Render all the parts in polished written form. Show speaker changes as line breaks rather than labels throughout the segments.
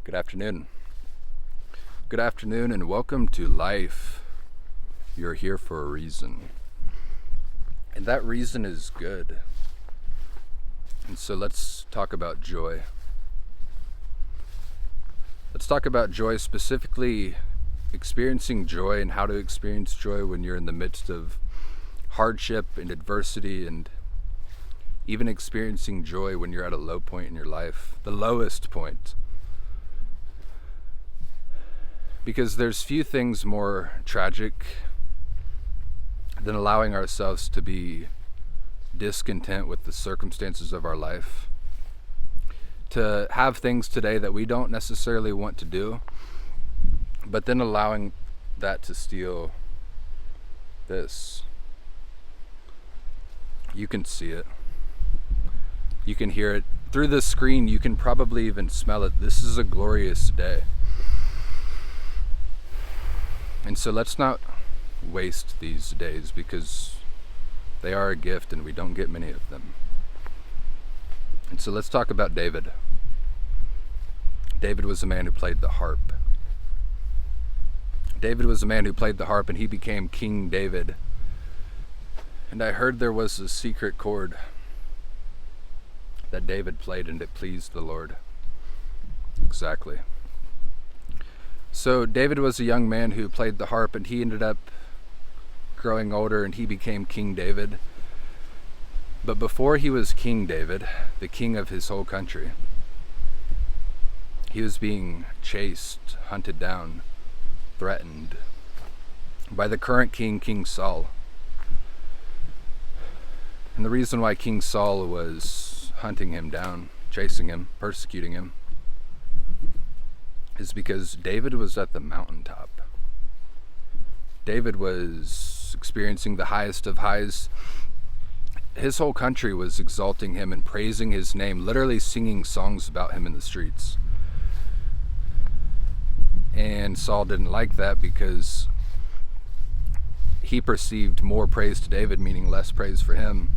Good afternoon. Good afternoon and welcome to life. You're here for a reason. And that reason is good. And so let's talk about joy. Let's talk about joy, specifically experiencing joy and how to experience joy when you're in the midst of hardship and adversity, and even experiencing joy when you're at a low point in your life, the lowest point. Because there's few things more tragic than allowing ourselves to be discontent with the circumstances of our life, to have things today that we don't necessarily want to do, but then allowing that to steal this. You can see it. You can hear it. Through the screen, you can probably even smell it. This is a glorious day. And so let's not waste these days, because they are a gift and we don't get many of them. And so let's talk about David. David was a man who played the harp. David was a man who played the harp, and he became King David. And I heard there was a secret chord that David played and it pleased the Lord. Exactly. So David was a young man who played the harp, and he ended up growing older and he became King David. But before he was King David, the king of his whole country, he was being chased, hunted down, threatened by the current king, King Saul. And the reason why King Saul was hunting him down, chasing him, persecuting him, is because David was at the mountaintop. David was experiencing the highest of highs. His whole country was exalting him and praising his name, literally singing songs about him in the streets. And Saul didn't like that, because he perceived more praise to David meaning less praise for him.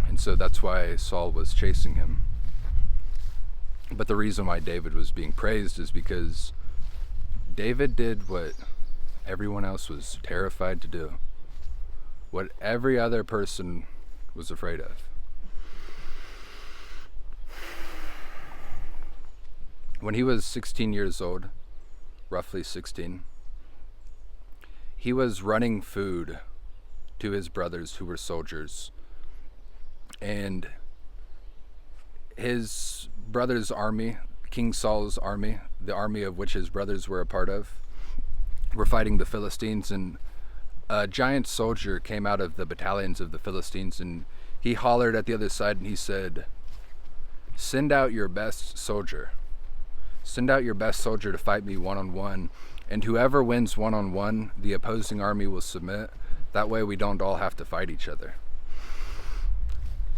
And so that's why Saul was chasing him. But the reason why David was being praised is because David did what everyone else was terrified to do, what every other person was afraid of. When he was 16 years old, roughly 16, he was running food to his brothers who were soldiers. And his brother's army, King Saul's army, the army of which his brothers were a part of, were fighting the Philistines, and a giant soldier came out of the battalions of the Philistines, and he hollered at the other side and he said, "Send out your best soldier. Send out your best soldier to fight me one-on-one, and whoever wins one-on-one, the opposing army will submit. That way we don't all have to fight each other.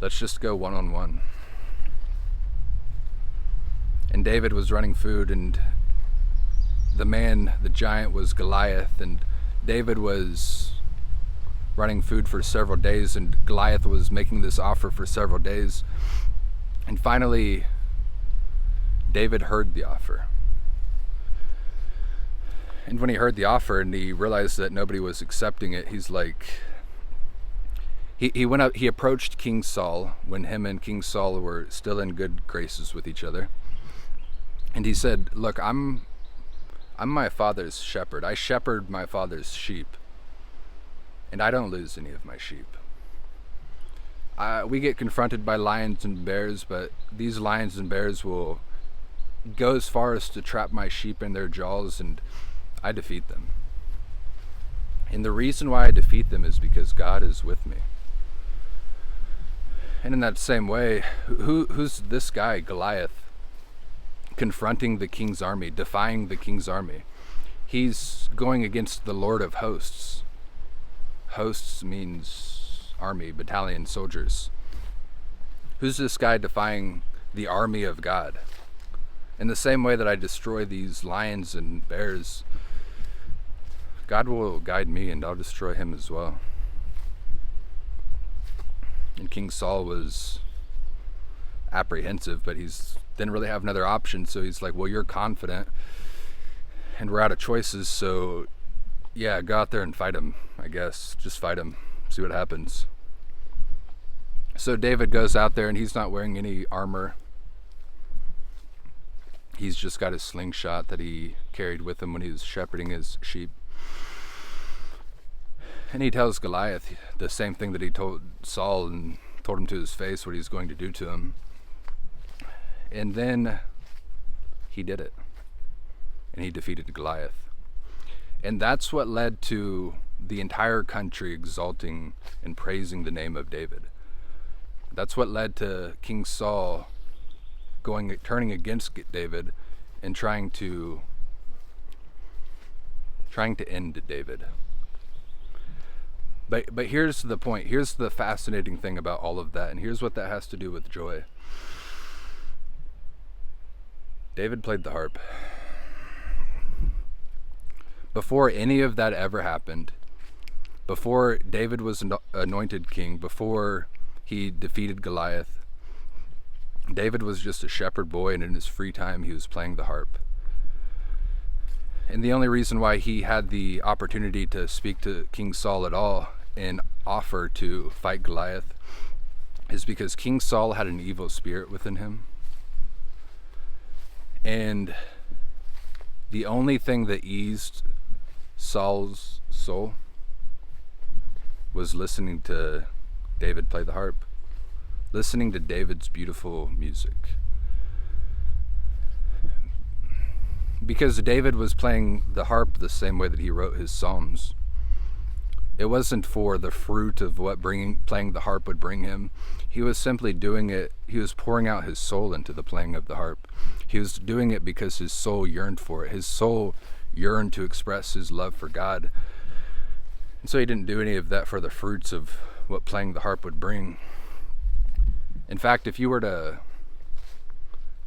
Let's just go one-on-one." And David was running food, and the giant was Goliath, and David was running food for several days, and Goliath was making this offer for several days. And finally, David heard the offer. And when he heard the offer and he realized that nobody was accepting it, he's like, he went up, he approached King Saul when him and King Saul were still in good graces with each other. And he said, "Look, I'm my father's shepherd. I shepherd my father's sheep, and I don't lose any of my sheep. We get confronted by lions and bears, but these lions and bears will go as far as to trap my sheep in their jaws, and I defeat them. And the reason why I defeat them is because God is with me." And in that same way, who's this guy, Goliath, confronting the king's army, defying the king's army? He's going against the Lord of hosts. Hosts means army, battalion, soldiers. Who's this guy defying the army of God? In the same way that I destroy these lions and bears, God will guide me and I'll destroy him as well. And King Saul was apprehensive, but he's didn't really have another option. So he's like, well, you're confident and we're out of choices. So yeah, go out there and fight him, I guess. Just fight him, see what happens. So David goes out there and he's not wearing any armor. He's just got his slingshot that he carried with him when he was shepherding his sheep. And he tells Goliath the same thing that he told Saul and told him to his face what he's going to do to him. And then he did it. And he defeated Goliath. And that's what led to the entire country exalting and praising the name of David. That's what led to King Saul turning against David and trying to end David. But here's the point. Here's the fascinating thing about all of that, and here's what that has to do with joy. David played the harp. Before any of that ever happened, before David was anointed king, before he defeated Goliath, David was just a shepherd boy, and in his free time he was playing the harp. And the only reason why he had the opportunity to speak to King Saul at all and offer to fight Goliath is because King Saul had an evil spirit within him. And the only thing that eased Saul's soul was listening to David play the harp, listening to David's beautiful music. Because David was playing the harp the same way that he wrote his Psalms. It wasn't for the fruit of what playing the harp would bring him. He was simply doing it. He was pouring out his soul into the playing of the harp. He was doing it because his soul yearned for it. His soul yearned to express his love for God. And so he didn't do any of that for the fruits of what playing the harp would bring. In fact, if you were to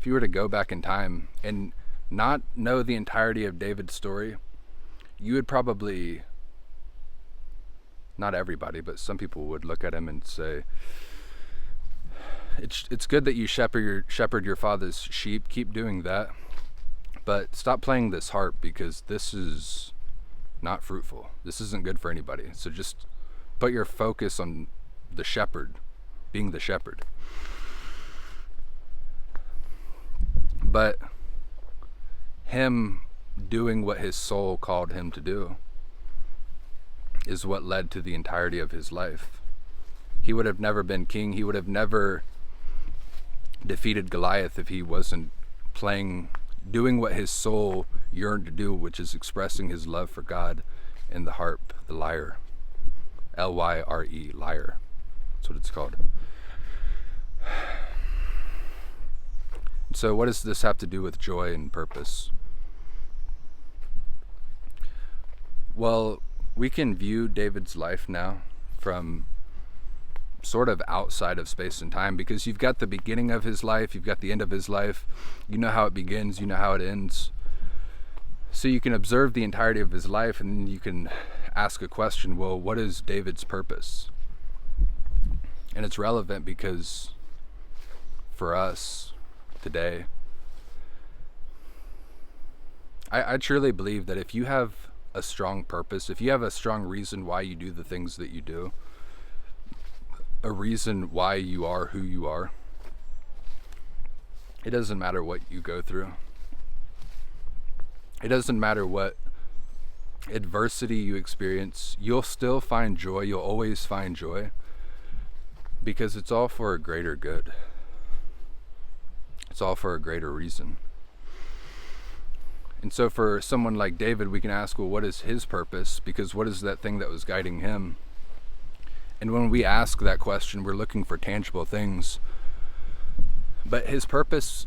go back in time and not know the entirety of David's story, you would probably, not everybody, but some people would look at him and say, it's good that you shepherd your father's sheep, keep doing that, but stop playing this harp because this is not fruitful. This isn't good for anybody. So just put your focus on the shepherd, being the shepherd. But him doing what his soul called him to do is what led to the entirety of his life. He would have never been king. He would have never defeated Goliath if he wasn't doing what his soul yearned to do, which is expressing his love for God in the harp, the lyre. L-Y-R-E, lyre. That's what it's called. So what does this have to do with joy and purpose? Well, we can view David's life now from sort of outside of space and time, because you've got the beginning of his life, you've got the end of his life, you know how it begins, you know how it ends. So you can observe the entirety of his life and then you can ask a question, well, what is David's purpose? And it's relevant because for us today, I truly believe that if you have a strong purpose, if you have a strong reason why you do the things that you do, a reason why you are who you are, it doesn't matter what you go through. It doesn't matter what adversity you experience, you'll still find joy. You'll always find joy because it's all for a greater good. It's all for a greater reason. And so for someone like David, we can ask, well, what is his purpose? Because what is that thing that was guiding him? And when we ask that question, we're looking for tangible things. But his purpose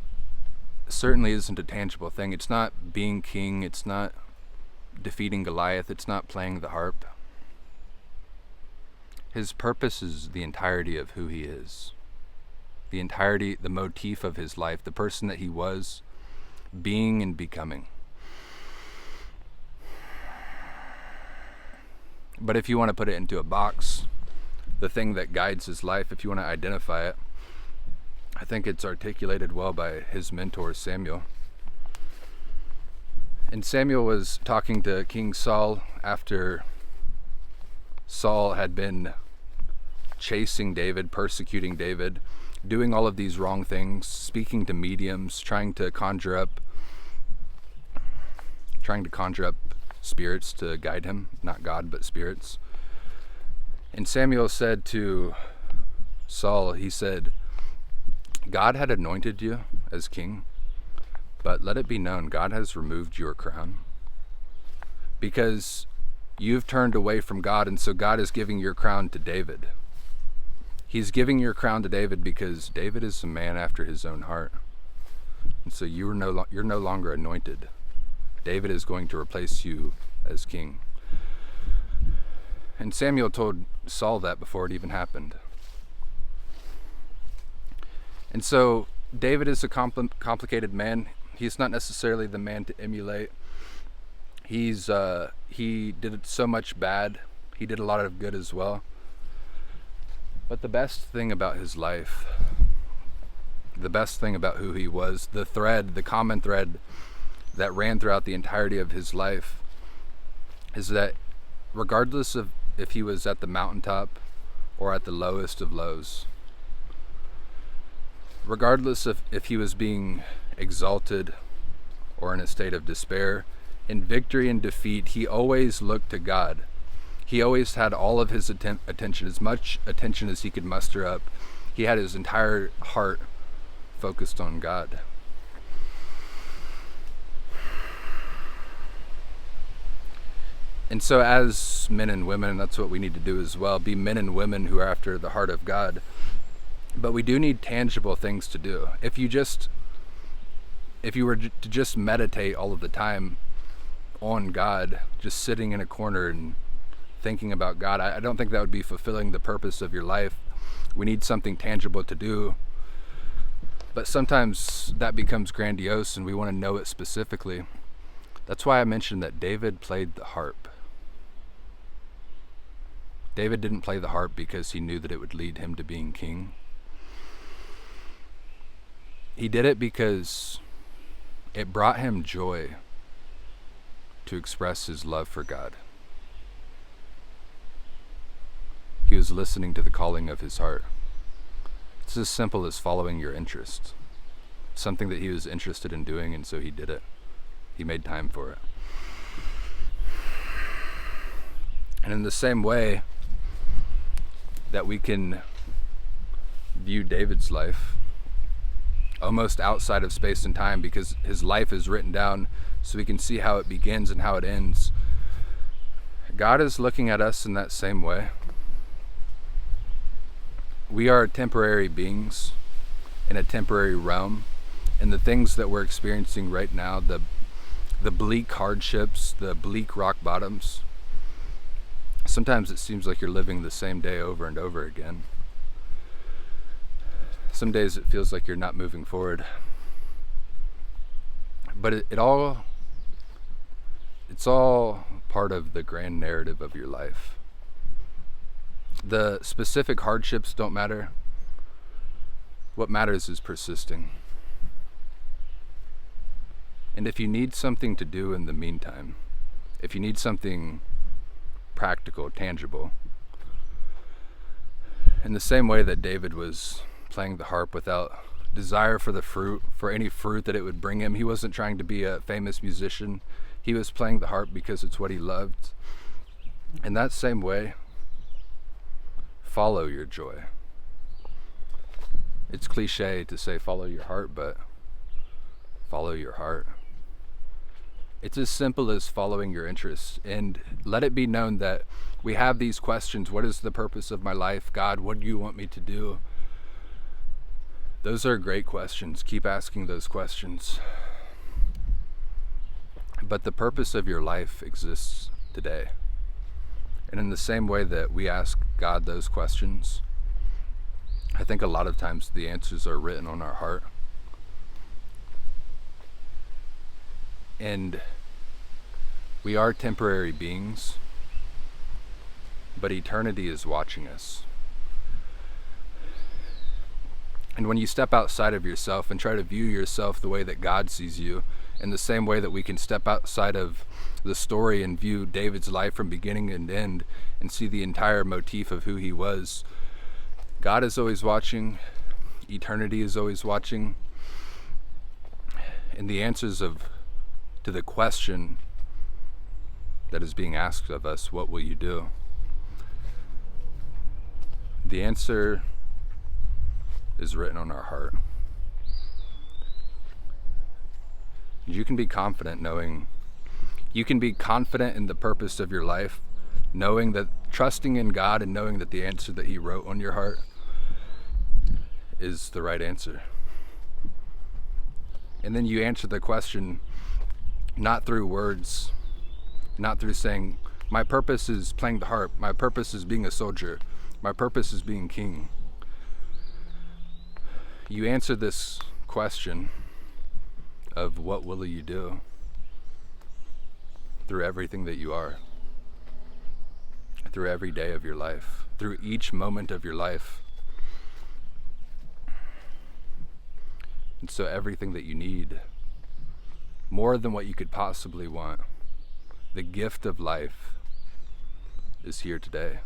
certainly isn't a tangible thing. It's not being king. It's not defeating Goliath. It's not playing the harp. His purpose is the entirety of who he is. The entirety, the motif of his life, the person that he was, being and becoming. But if you want to put it into a box, the thing that guides his life, if you want to identify it, I think it's articulated well by his mentor, Samuel. And Samuel was talking to King Saul after Saul had been chasing David, persecuting David, doing all of these wrong things, speaking to mediums, trying to conjure up spirits to guide him, not God, but spirits. And Samuel said to Saul, he said, God had anointed you as king, but let it be known, God has removed your crown because you've turned away from God, and so God is giving your crown to David. He's giving your crown to David because David is a man after his own heart. And so you're no longer anointed. David is going to replace you as king. And Samuel told Saul that before it even happened. And so David is a complicated man. He's not necessarily the man to emulate. He did so much bad. He did a lot of good as well. But the best thing about his life, the best thing about who he was, the common thread that ran throughout the entirety of his life is that regardless of if he was at the mountaintop or at the lowest of lows, regardless of if he was being exalted or in a state of despair, in victory and defeat, he always looked to God. He always had all of his attention, as much attention as he could muster up. He had his entire heart focused on God. And so as men and women, that's what we need to do as well, be men and women who are after the heart of God. But we do need tangible things to do. If you were to just meditate all of the time on God, just sitting in a corner and thinking about God, I don't think that would be fulfilling the purpose of your life. We need something tangible to do. But sometimes that becomes grandiose and we want to know it specifically. That's why I mentioned that David played the harp. David didn't play the harp because he knew that it would lead him to being king. He did it because it brought him joy to express his love for God. He was listening to the calling of his heart. It's as simple as following your interests. Something that he was interested in doing, and so he did it. He made time for it. And in the same way that we can view David's life almost outside of space and time, because his life is written down so we can see how it begins and how it ends, God is looking at us in that same way. We are temporary beings in a temporary realm, and the things that we're experiencing right now, the bleak hardships, the bleak rock bottoms, sometimes it seems like you're living the same day over and over again. Some days it feels like you're not moving forward. But it's all part of the grand narrative of your life. The specific hardships don't matter. What matters is persisting. And if you need something to do in the meantime, if you need something practical, tangible, in the same way that David was playing the harp without desire for any fruit that it would bring him, he wasn't trying to be a famous musician. He was playing the harp because it's what he loved. In that same way, follow your joy. It's cliche to say follow your heart, but follow your heart. It's as simple as following your interests, and let it be known that we have these questions. What is the purpose of my life? God, what do you want me to do? Those are great questions. Keep asking those questions. But the purpose of your life exists today. And in the same way that we ask God those questions, I think a lot of times the answers are written on our heart. And we are temporary beings, but eternity is watching us. And when you step outside of yourself and try to view yourself the way that God sees you, in the same way that we can step outside of the story and view David's life from beginning and end and see the entire motif of who he was, God is always watching, eternity is always watching, and the answers to the question that is being asked of us, what will you do? The answer is written on our heart. You can be confident in the purpose of your life, knowing that, trusting in God and knowing that the answer that he wrote on your heart is the right answer. And then you answer the question not through words, not through saying, my purpose is playing the harp, my purpose is being a soldier, my purpose is being king. You answer this question of what will you do through everything that you are, through every day of your life, through each moment of your life. And so everything that you need, more than what you could possibly want, the gift of life is here today.